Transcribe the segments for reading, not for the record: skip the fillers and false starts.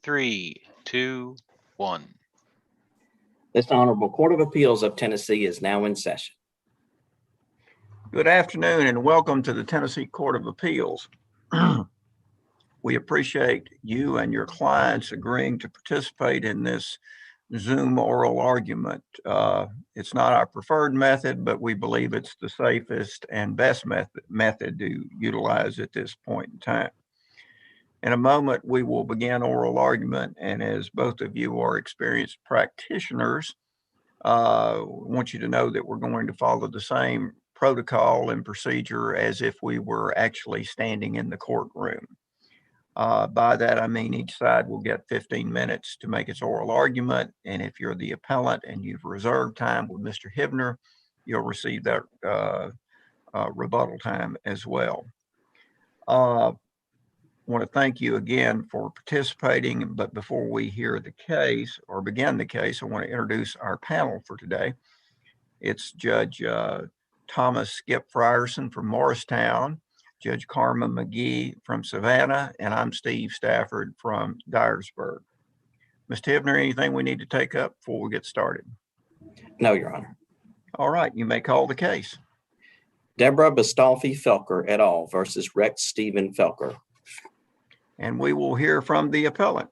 3, 2, 1. This Honorable Court of Appeals of Tennessee is now in session. Good afternoon and welcome to the Tennessee Court of Appeals. We appreciate you and your clients agreeing to participate in this Zoom oral argument. It's not our preferred method, but we believe it's the safest and best method to utilize at this point in time. In a moment, we will begin oral argument, and as both of you are experienced practitioners, I want you to know that we're going to follow the same protocol and procedure as if we were actually standing in the courtroom. By that, I mean each side will get 15 minutes to make its oral argument, and if you're the appellant and you've reserved time with Mr. Hibner, you'll receive that rebuttal time as well. I want to thank you again for participating, but before we hear the case or begin the case, I want to introduce our panel for today. It's Judge Thomas Skip Frierson from Morristown, Judge Karma McGee from Savannah, and I'm Steve Stafford from Dyersburg. Mr. Hibner, anything we need to take up before we get started? No, Your Honor. All right, you may call the case. Deborah Bistolfi Felker et al. Versus Rex Stephen Felker. And we will hear from the appellant.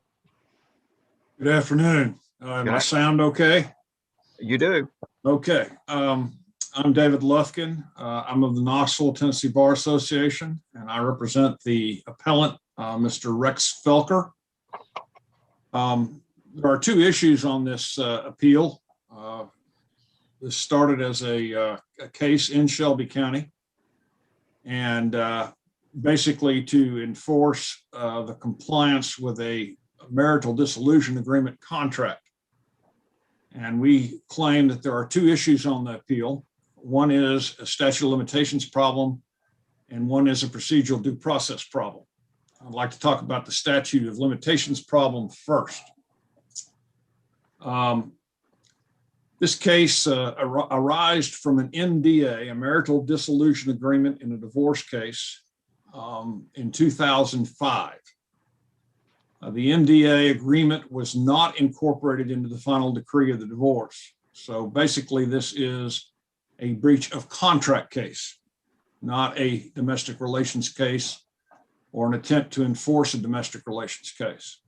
Good afternoon. My sound okay? You do. Okay. I'm David Lufkin. I'm of the Knoxville, Tennessee Bar Association, and I represent the appellant, Mr. Rex Felker. There are two issues on this appeal. This started as a case in Shelby County, and basically to enforce the compliance with a marital dissolution agreement contract. And we claim that there are two issues on the appeal. One is a statute of limitations problem, and one is a procedural due process problem. I'd like to talk about the statute of limitations problem first. This case arose from an MDA, a marital dissolution agreement in a divorce case, in 2005. The MDA agreement was not incorporated into the final decree of the divorce. So basically this is a breach of contract case, not a domestic relations case or an attempt to enforce a domestic relations case.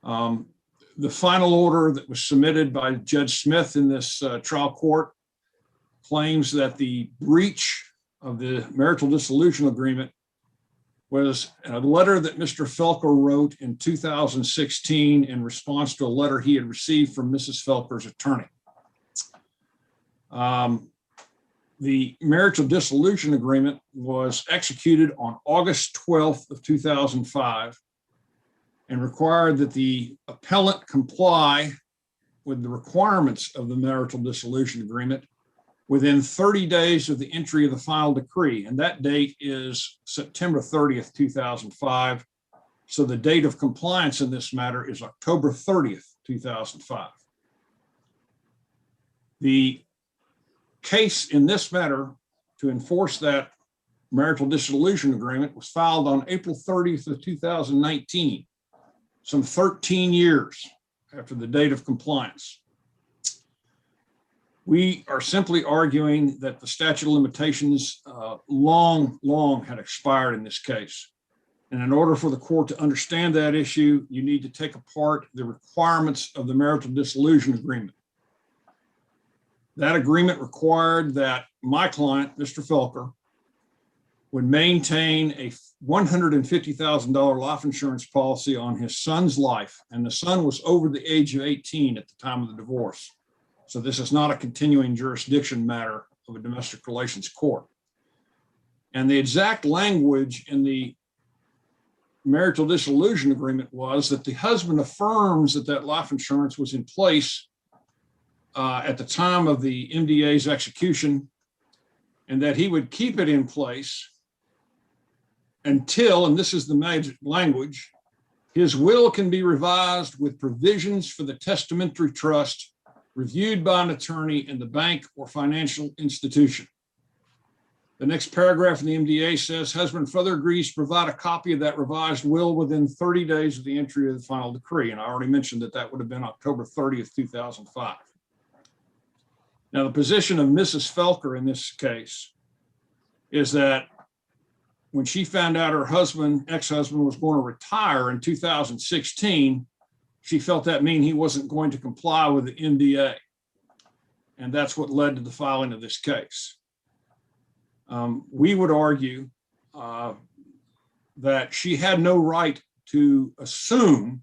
The final order that was submitted by Judge Smith in this trial court claims that the breach of the marital dissolution agreement was a letter that Mr. Felker wrote in 2016 in response to a letter he had received from Mrs. Felker's attorney. The marital dissolution agreement was executed on August 12th of 2005 and required that the appellant comply with the requirements of the marital dissolution agreement within 30 days of the entry of the final decree. And that date is September 30th, 2005. So the date of compliance in this matter is October 30th, 2005. The case in this matter to enforce that marital dissolution agreement was filed on April 30th of 2019, some 13 years after the date of compliance. We are simply arguing that the statute of limitations long had expired in this case. And in order for the court to understand that issue, you need to take apart the requirements of the marital dissolution agreement. That agreement required that my client, Mr. Felker, would maintain a $150,000 life insurance policy on his son's life. And the son was over the age of 18 at the time of the divorce. So this is not a continuing jurisdiction matter of a domestic relations court. And the exact language in the marital dissolution agreement was that the husband affirms that that life insurance was in place at the time of the MDA's execution, and that he would keep it in place until, and this is the magic language, his will can be revised with provisions for the testamentary trust reviewed by an attorney in the bank or financial institution. The next paragraph in the MDA says, husband further agrees to provide a copy of that revised will within 30 days of the entry of the final decree. And I already mentioned that that would have been October 30th, 2005. Now, the position of Mrs. Felker in this case is that when she found out her husband, ex-husband, was going to retire in 2016, she felt that mean he wasn't going to comply with the MDA. And that's what led to the filing of this case. We would argue that she had no right to assume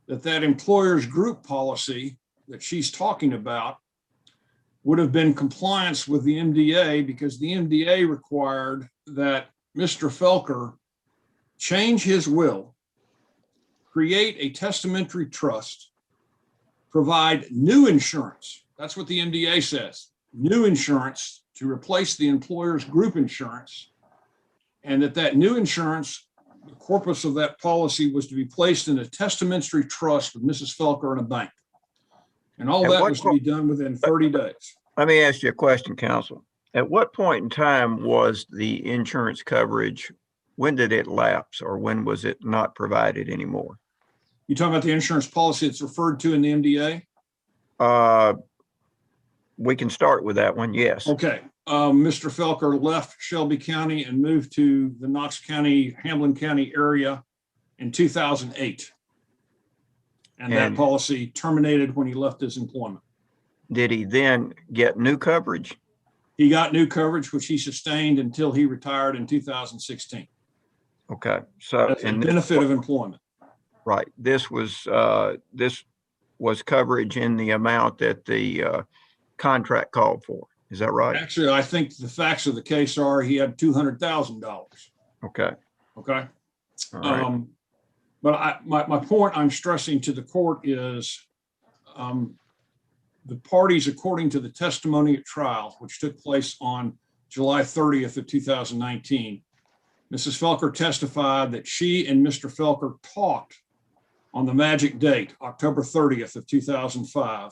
that that employer's group policy that she's talking about would have been compliance with the MDA, because the MDA required that Mr. Felker change his will, create a testamentary trust, provide new insurance. That's what the MDA says, new insurance to replace the employer's group insurance, and that new insurance, the corpus of that policy, was to be placed in a testamentary trust with Mrs. Felker in a bank. And all that was to be done within 30 days. Let me ask you a question, counsel. At what point in time was the insurance coverage, when did it lapse, or when was it not provided anymore? You talking about the insurance policy that's referred to in the MDA? We can start with that one, yes. Okay. Mr. Felker left Shelby County and moved to the Knox County, Hamlin County area in 2008. And that policy terminated when he left his employment. Did he then get new coverage? He got new coverage, which he sustained until he retired in 2016. Okay. So, that's the benefit of employment. Right. This was coverage in the amount that the contract called for. Is that right? Actually, I think the facts of the case are he had $200,000. Okay. Okay. All right. But my point I'm stressing to the court is the parties, according to the testimony at trial, which took place on July 30th of 2019, Mrs. Felker testified that she and Mr. Felker talked on the magic date, October 30th of 2005.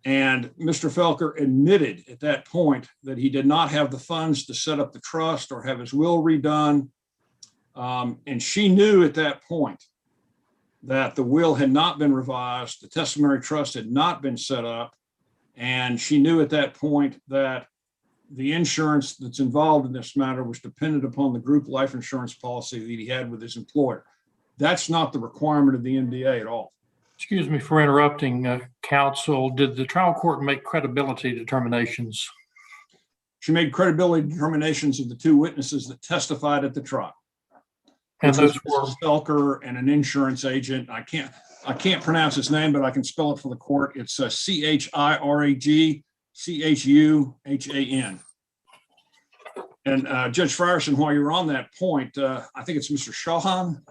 And Mr. Felker admitted at that point that he did not have the funds to set up the trust or have his will redone. And she knew at that point that the will had not been revised, the testamentary trust had not been set up, and she knew at that point that the insurance that's involved in this matter was dependent upon the group life insurance policy that he had with his employer. That's not the requirement of the MDA at all. Excuse me for interrupting, counsel. Did the trial court make credibility determinations? She made credibility determinations of the two witnesses that testified at the trial. And those were Felker and an insurance agent. I can't pronounce his name, but I can spell it for the court. It's CHIRAG CHUHAN. And Judge Frierson, while you're on that point, I think it's Mr. Chauhan.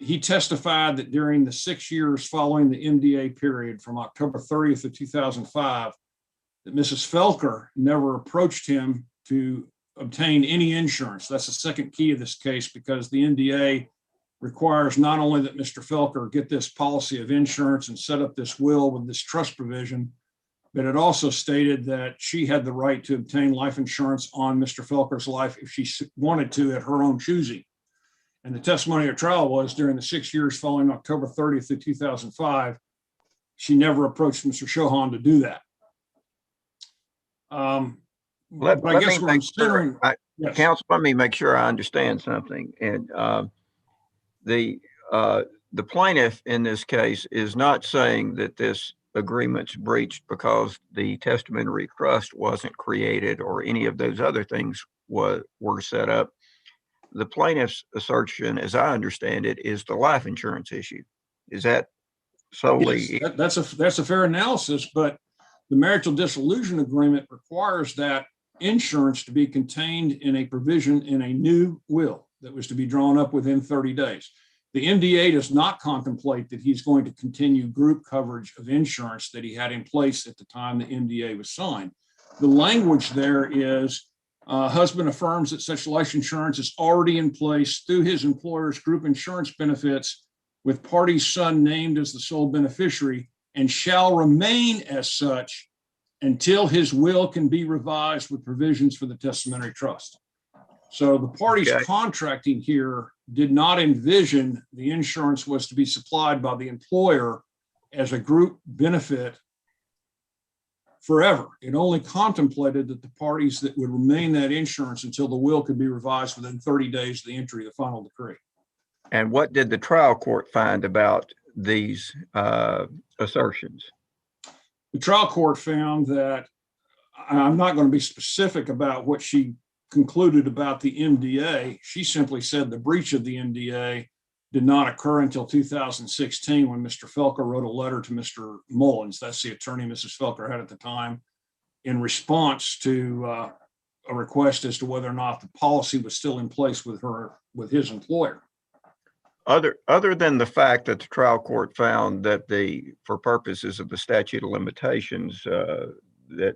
He testified that during the 6 years following the MDA period from October 30th of 2005, that Mrs. Felker never approached him to obtain any insurance. That's the second key of this case, because the MDA requires not only that Mr. Felker get this policy of insurance and set up this will with this trust provision, but it also stated that she had the right to obtain life insurance on Mr. Felker's life if she wanted to at her own choosing. And the testimony at trial was during the 6 years following October 30th of 2005, she never approached Mr. Chauhan to do that. Let me make sure, yes. Counsel, let me make sure I understand something. And the plaintiff in this case is not saying that this agreement's breached because the testamentary trust wasn't created or any of those other things were set up. The plaintiff's assertion, as I understand it, is the life insurance issue. Is that solely? Yes, that's a fair analysis, but the marital dissolution agreement requires that insurance to be contained in a provision in a new will that was to be drawn up within 30 days. The MDA does not contemplate that he's going to continue group coverage of insurance that he had in place at the time the MDA was signed. The language there is husband affirms that such life insurance is already in place through his employer's group insurance benefits with party's son named as the sole beneficiary and shall remain as such until his will can be revised with provisions for the testamentary trust. So the parties Okay. contracting here did not envision the insurance was to be supplied by the employer as a group benefit forever. It only contemplated that the parties that would remain that insurance until the will could be revised within 30 days of the entry of the final decree. And what did the trial court find about these assertions? The trial court found that, I'm not going to be specific about what she concluded about the MDA. She simply said the breach of the MDA did not occur until 2016 when Mr. Felker wrote a letter to Mr. Mullins, that's the attorney Mrs. Felker had at the time, in response to a request as to whether or not the policy was still in place with his employer. Other than the fact that the trial court found that for purposes of the statute of limitations, that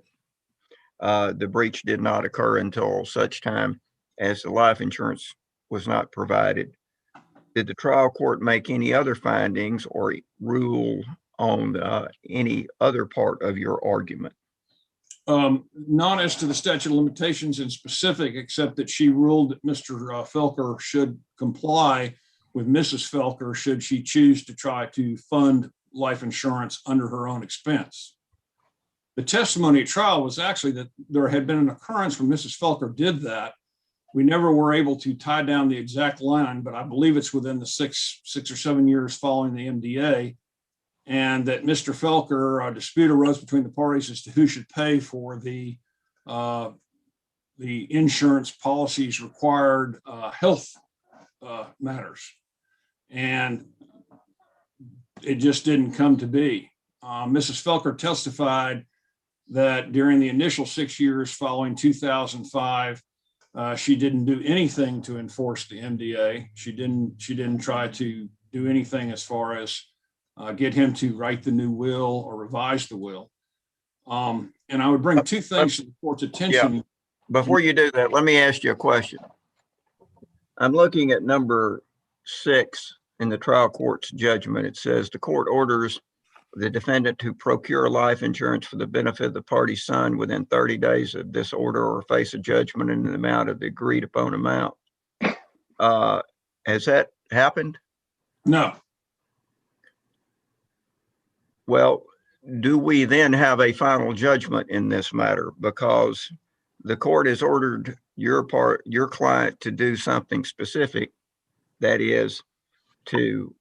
the breach did not occur until such time as the life insurance was not provided, did the trial court make any other findings or rule on any other part of your argument? Not as to the statute of limitations in specific, except that she ruled that Mr. Felker should comply with Mrs. Felker should she choose to try to fund life insurance under her own expense. The testimony at trial was actually that there had been an occurrence when Mrs. Felker did that. We never were able to tie down the exact line, but I believe it's within the six or 7 years following the MDA, and that Mr. Felker, a dispute arose between the parties as to who should pay for the insurance policies required health matters. And it just didn't come to be. Mrs. Felker testified that during the initial 6 years following 2005, she didn't do anything to enforce the MDA. She didn't try to do anything as far as get him to write the new will or revise the will. And I would bring two things to the court's attention. Yeah. Before you do that, let me ask you a question. I'm looking at number 6 in the trial court's judgment. It says the court orders the defendant to procure life insurance for the benefit of the party's son within 30 days of this order or face a judgment in the amount of the agreed upon amount. Has that happened? No. Well, do we then have a final judgment in this matter? Because the court has ordered your client to do something specific, that is to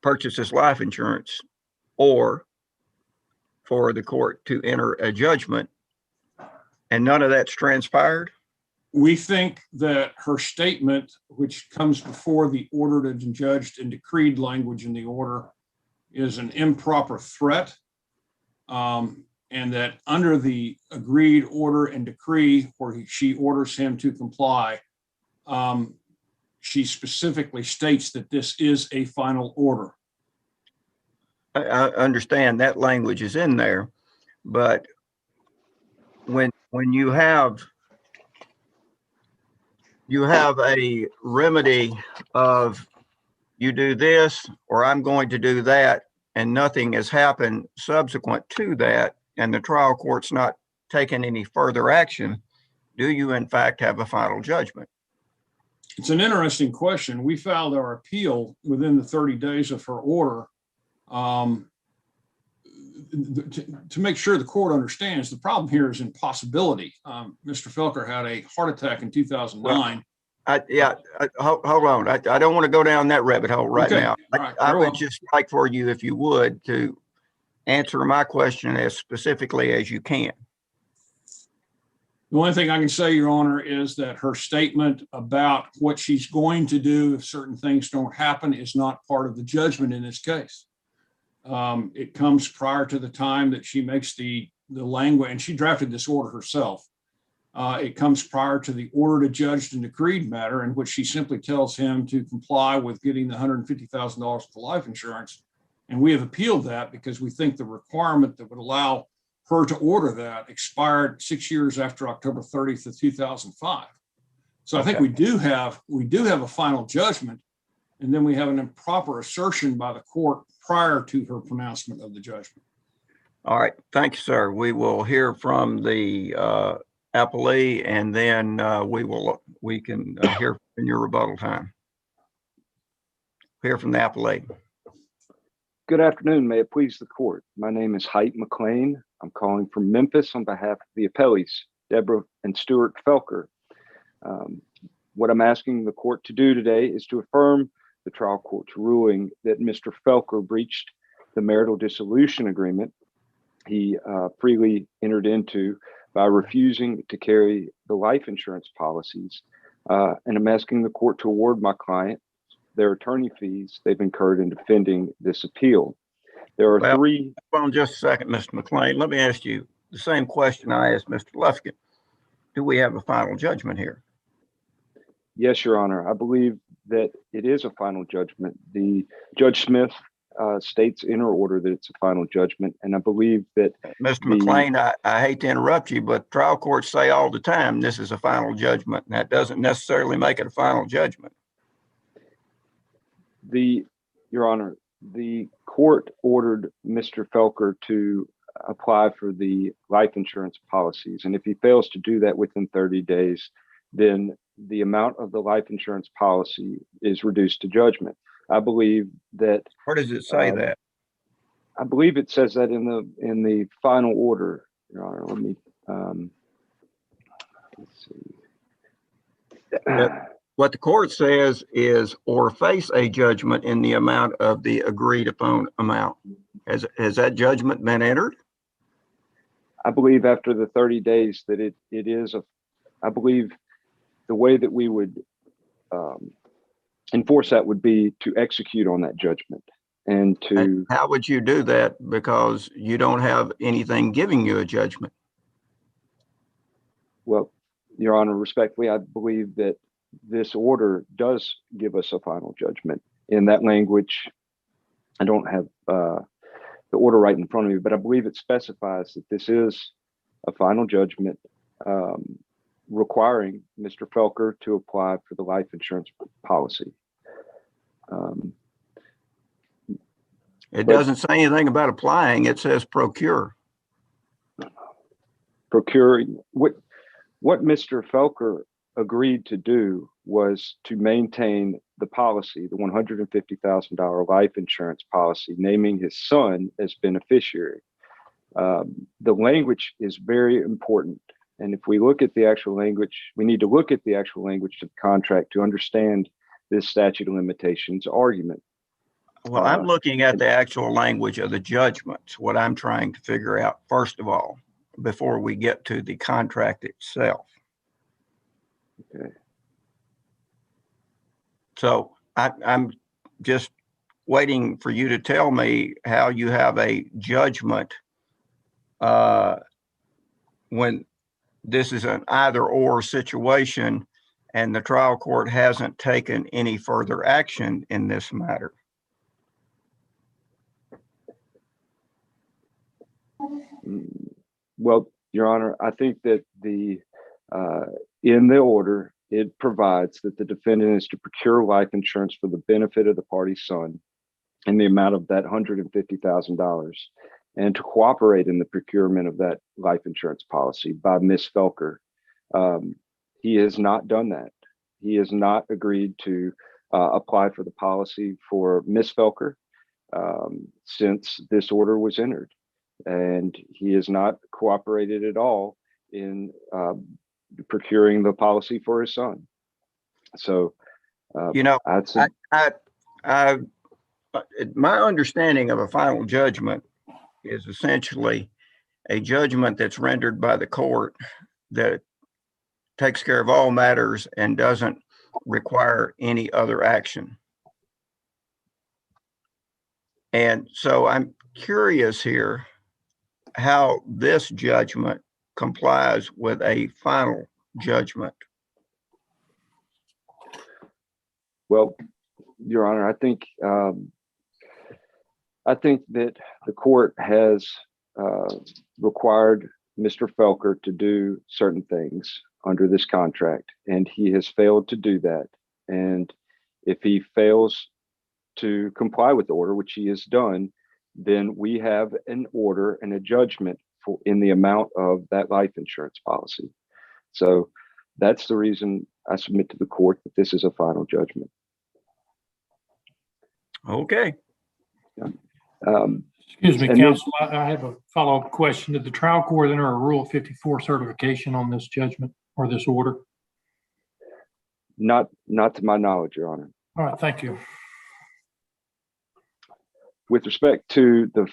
purchase this life insurance or for the court to enter a judgment, and none of that's transpired? We think that her statement, which comes before the ordered and judged and decreed language in the order, is an improper threat, and that under the agreed order and decree where she orders him to comply, she specifically states that this is a final order. I understand that language is in there, but when you have a remedy of you do this or I'm going to do that, and nothing has happened subsequent to that, and the trial court's not taken any further action, do you in fact have a final judgment? It's an interesting question. We filed our appeal within the 30 days of her order. To make sure the court understands, the problem here is impossibility. Mr. Felker had a heart attack in 2009. Hold on. I don't want to go down that rabbit hole right Okay. now. All right, I very would well. just like for you, if you would, to answer my question as specifically as you can. The only thing I can say, Your Honor, is that her statement about what she's going to do if certain things don't happen is not part of the judgment in this case. It comes prior to the time that she makes the language, and she drafted this order herself. It comes prior to the ordered, adjudged, and decreed matter in which she simply tells him to comply with getting the $150,000 for life insurance. And we have appealed that because we think the requirement that would allow her to order that expired 6 years after October 30th of 2005. So I think we do have a final judgment, and then we have an improper assertion by the court prior to her pronouncement of the judgment. All right, thank you, sir. We will hear from the appellee, and then we can hear in your rebuttal time. Hear from the appellee. Good afternoon. May it please the court. My name is Height McLean. I'm calling from Memphis on behalf of the appellees, Deborah and Stuart Felker. What I'm asking the court to do today is to affirm the trial court's ruling that Mr. Felker breached the marital dissolution agreement he freely entered into by refusing to carry the life insurance policies. And I'm asking the court to award my client their attorney fees they've incurred in defending this appeal. There are three. Hold on just a second, Mr. McLean. Let me ask you the same question I asked Mr. Lufkin. Do we have a final judgment here? Yes, Your Honor. I believe that it is a final judgment. The Judge Smith states in her order that it's a final judgment, and I believe that Mr. McLean, I hate to interrupt you, but trial courts say all the time this is a final judgment, and that doesn't necessarily make it a final judgment. Your Honor, the court ordered Mr. Felker to apply for the life insurance policies, and if he fails to do that within 30 days, then the amount of the life insurance policy is reduced to judgment. I believe that. Where does it say that? I believe it says that in the final order, Your Honor. Let me let's see. What the court says is, or face a judgment in the amount of the agreed upon amount. Has that judgment been entered? I believe after the 30 days that it is I believe the way that we would enforce that would be to execute on that judgment. And how would you do that? Because you don't have anything giving you a judgment. Well, Your Honor, respectfully, I believe that this order does give us a final judgment. In that language, I don't have the order right in front of me, but I believe it specifies that this is a final judgment requiring Mr. Felker to apply for the life insurance policy. It doesn't say anything about applying. It says procure. Procuring. What Mr. Felker agreed to do was to maintain the policy, the $150,000 life insurance policy, naming his son as beneficiary. The language is very important. And if we look at the actual language, we need to look at the actual language of the contract to understand this statute of limitations argument. Well, I'm looking at the actual language of the judgments, what I'm trying to figure out, first of all, before we get to the contract itself. Okay. So I'm just waiting for you to tell me how you have a judgment when this is an either-or situation and the trial court hasn't taken any further action in this matter. Well, Your Honor, I think that in the order, it provides that the defendant is to procure life insurance for the benefit of the party's son in the amount of that $150,000 and to cooperate in the procurement of that life insurance policy by Ms. Felker. He has not done that. He has not agreed to apply for the policy for Ms. Felker since this order was entered. And he has not cooperated at all in procuring the policy for his son. So, my understanding of a final judgment is essentially a judgment that's rendered by the court that takes care of all matters and doesn't require any other action. And so I'm curious here how this judgment complies with a final judgment. Well, Your Honor, I think that the court has required Mr. Felker to do certain things under this contract, and he has failed to do that. And if he fails to comply with the order, which he has done, then we have an order and a judgment in the amount of that life insurance policy. So that's the reason I submit to the court that this is a final judgment. Okay. Excuse me, And counsel, I have a follow-up question. Did the trial court enter a Rule 54 certification on this judgment or this order? Not to my knowledge, Your Honor. All right, thank you. With respect to the,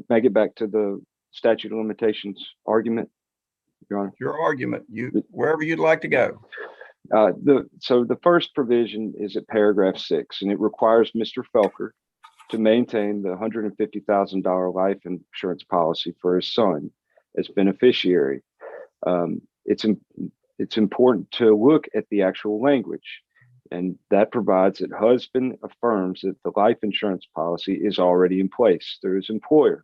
may I get back to the statute of limitations argument, Your Honor? Your argument, wherever you'd like to go. So the first provision is at paragraph 6, and it requires Mr. Felker to maintain the $150,000 life insurance policy for his son as beneficiary. It's important to look at the actual language, and that provides that husband affirms that the life insurance policy is already in place through his employer.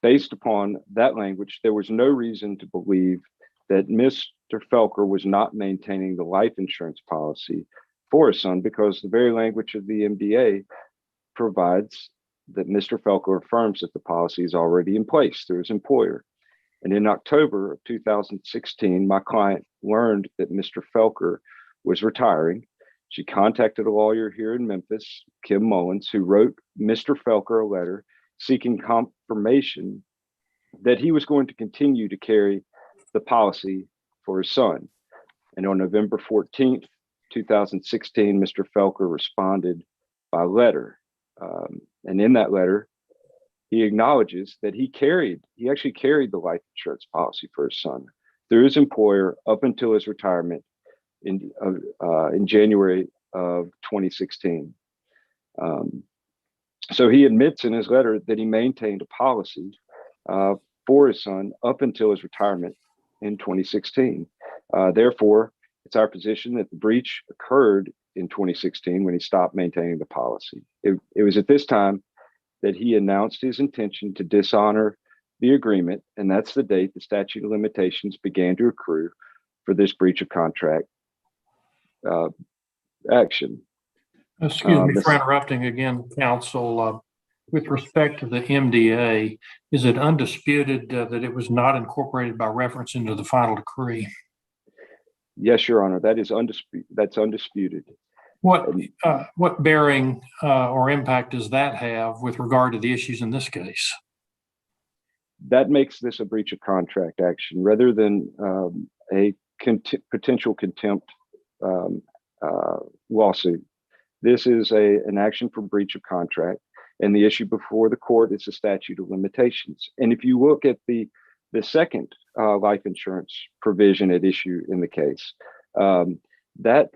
Based upon that language, there was no reason to believe that Mr. Felker was not maintaining the life insurance policy for his son, because the very language of the MDA provides that Mr. Felker affirms that the policy is already in place through his employer. And in October of 2016, my client learned that Mr. Felker was retiring. She contacted a lawyer here in Memphis, Kim Mullins, who wrote Mr. Felker a letter seeking confirmation that he was going to continue to carry the policy for his son. And on November 14th, 2016, Mr. Felker responded by letter. And in that letter, he acknowledges that he actually carried the life insurance policy for his son through his employer up until his retirement in January of 2016. So he admits in his letter that he maintained a policy for his son up until his retirement in 2016. Therefore, it's our position that the breach occurred in 2016 when he stopped maintaining the policy. It was at this time that he announced his intention to dishonor the agreement, and that's the date the statute of limitations began to accrue for this breach of contract action. Excuse me for interrupting again, counsel. With respect to the MDA, is it undisputed that it was not incorporated by reference into the final decree? Yes, Your Honor, that is undisputed. That's undisputed. What bearing or impact does that have with regard to the issues in this case? That makes this a breach of contract action rather than a potential contempt lawsuit. This is an action for breach of contract, and the issue before the court is the statute of limitations. And if you look at the second life insurance provision at issue in the case, that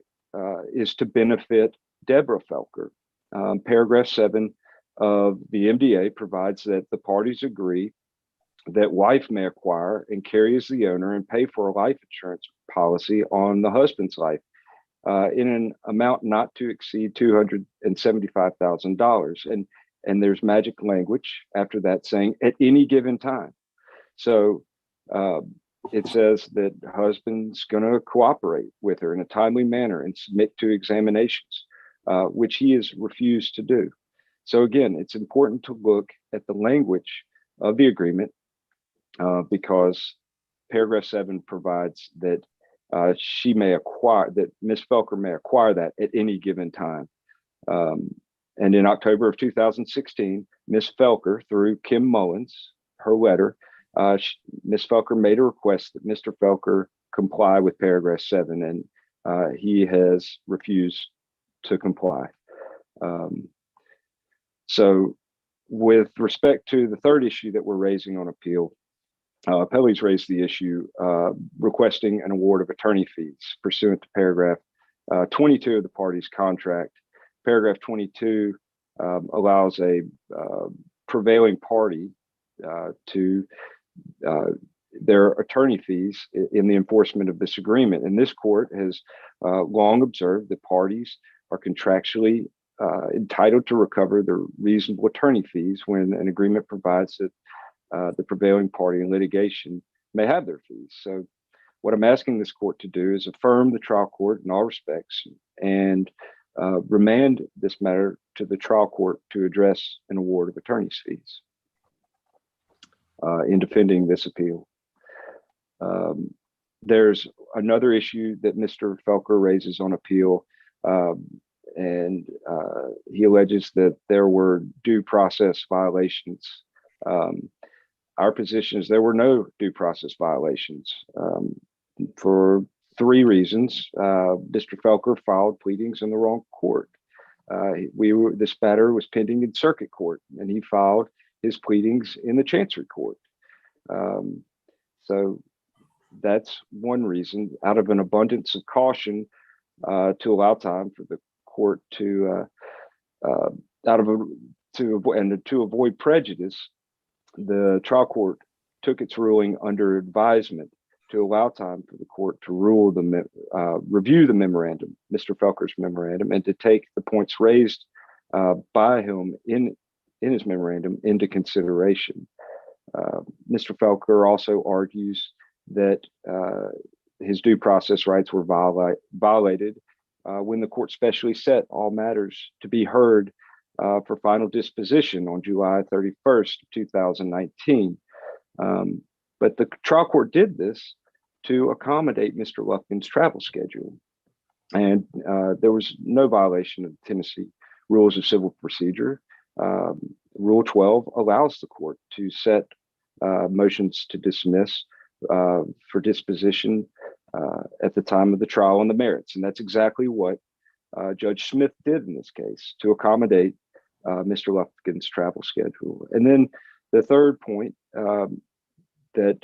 is to benefit Deborah Felker. Paragraph 7 of the MDA provides that the parties agree that wife may acquire and carry as the owner and pay for a life insurance policy on the husband's life in an amount not to exceed $275,000. And there's magic language after that saying at any given time. So it says that the husband's going to cooperate with her in a timely manner and submit to examinations, which he has refused to do. So again, it's important to look at the language of the agreement because paragraph 7 provides that she may acquire, that Ms. Felker may acquire that at any given time. And in October of 2016, Ms. Felker, through Kim Mullins, her letter, Ms. Felker made a request that Mr. Felker comply with paragraph 7, and he has refused to comply. So with respect to the third issue that we're raising on appeal, appellees raised the issue requesting an award of attorney fees pursuant to paragraph 22 of the party's contract. Paragraph 22 allows a prevailing party to their attorney fees in the enforcement of this agreement. And this court has long observed that parties are contractually entitled to recover their reasonable attorney fees when an agreement provides that the prevailing party in litigation may have their fees. So what I'm asking this court to do is affirm the trial court in all respects and remand this matter to the trial court to address an award of attorney's fees in defending this appeal. There's another issue that Mr. Felker raises on appeal, and he alleges that there were due process violations. Our position is there were no due process violations for three reasons. Mr. Felker filed pleadings in the wrong court. This matter was pending in circuit court, and he filed his pleadings in the chancery court. So that's one reason, out of an abundance of caution, to allow time for the court to avoid prejudice. The trial court took its ruling under advisement to allow time for the court to review the memorandum, Mr. Felker's memorandum, and to take the points raised by him in his memorandum into consideration. Mr. Felker also argues that his due process rights were violated when the court specially set all matters to be heard for final disposition on July 31st, 2019. But the trial court did this to accommodate Mr. Lufkin's travel schedule. And there was no violation of the Tennessee Rules of Civil Procedure. Rule 12 allows the court to set motions to dismiss for disposition at the time of the trial on the merits. And that's exactly what Judge Smith did in this case to accommodate Mr. Lufkin's travel schedule. And then the third point that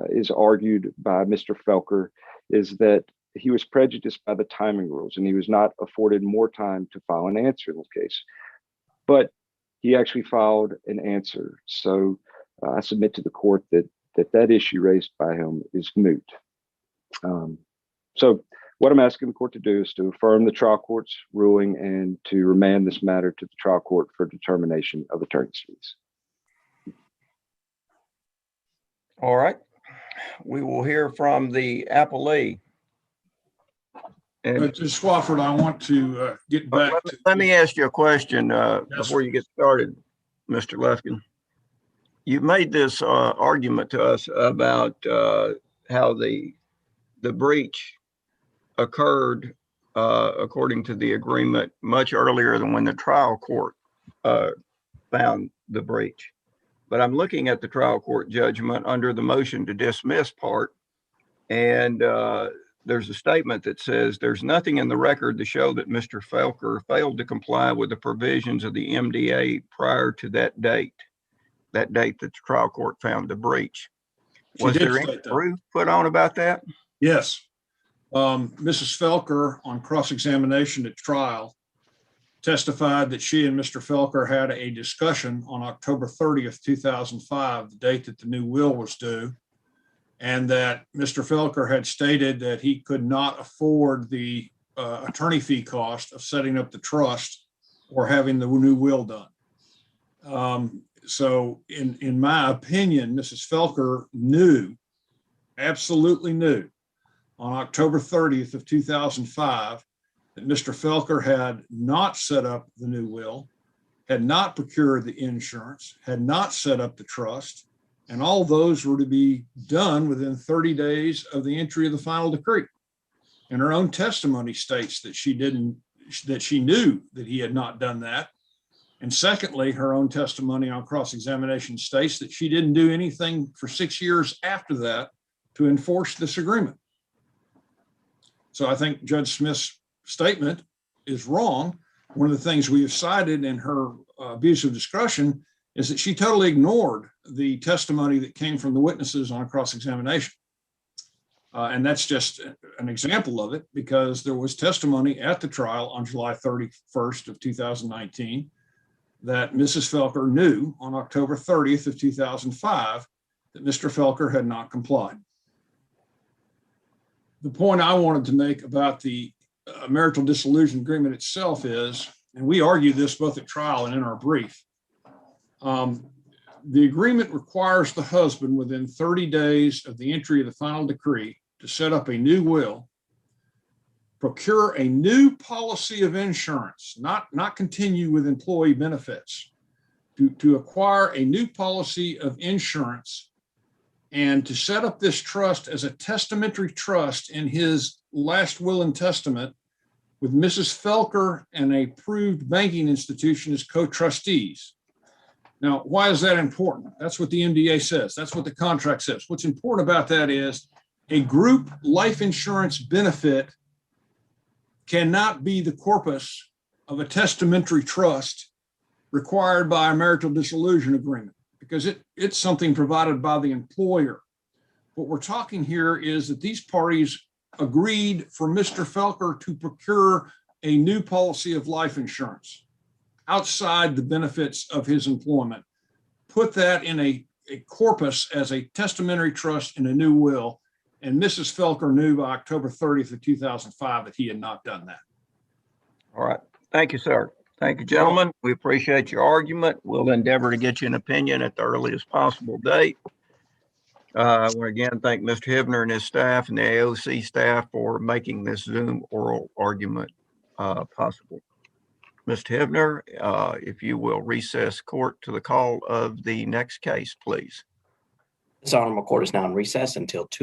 is argued by Mr. Felker is that he was prejudiced by the timing rules and he was not afforded more time to file an answer in this case. But he actually filed an answer. So I submit to the court that issue raised by him is moot. So what I'm asking the court to do is to affirm the trial court's ruling and to remand this matter to the trial court for determination of attorney's fees. All right. We will hear from the appellee. And Mr. Swafford, I want to get back to. Let me ask you a question before you get started, Mr. Lufkin. You made this argument to us about how the breach occurred according to the agreement much earlier than when the trial court found the breach. But I'm looking at the trial court judgment under the motion to dismiss part, and there's a statement that says there's nothing in the record to show that Mr. Felker failed to comply with the provisions of the MDA prior to that date that the trial court found the breach. Was there any proof put on about that? Yes. Mrs. Felker, on cross-examination at trial, testified that she and Mr. Felker had a discussion on October 30th, 2005, the date that the new will was due, and that Mr. Felker had stated that he could not afford the attorney fee cost of setting up the trust or having the new will done. So in my opinion, Mrs. Felker knew, absolutely knew, on October 30th of 2005, that Mr. Felker had not set up the new will, had not procured the insurance, had not set up the trust, and all those were to be done within 30 days of the entry of the final decree. And her own testimony states that she knew that he had not done that. And secondly, her own testimony on cross-examination states that she didn't do anything for 6 years after that to enforce this agreement. So I think Judge Smith's statement is wrong. One of the things we have cited in her abuse of discretion is that she totally ignored the testimony that came from the witnesses on cross-examination. And that's just an example of it, because there was testimony at the trial on July 31st of 2019 that Mrs. Felker knew on October 30th of 2005 that Mr. Felker had not complied. The point I wanted to make about the marital dissolution agreement itself is, and we argued this both at trial and in our brief, the agreement requires the husband within 30 days of the entry of the final decree to set up a new will, procure a new policy of insurance, not continue with employee benefits, to acquire a new policy of insurance and to set up this trust as a testamentary trust in his last will and testament with Mrs. Felker and a approved banking institution as co-trustees. Now, why is that important? That's what the MDA says. That's what the contract says. What's important about that is a group life insurance benefit cannot be the corpus of a testamentary trust required by a marital dissolution agreement because it's something provided by the employer. What we're talking here is that these parties agreed for Mr. Felker to procure a new policy of life insurance outside the benefits of his employment, put that in a corpus as a testamentary trust in a new will. And Mrs. Felker knew by October 30th of 2005 that he had not done that. All right. Thank you, sir. Thank you, gentlemen. We appreciate your argument. We'll endeavor to get you an opinion at the earliest possible date. I want to again thank Mr. Hibner and his staff and the AOC staff for making this Zoom oral argument possible. Mr. Hibner, if you will recess court to the call of the next case, please. This honorable court is now in recess until 2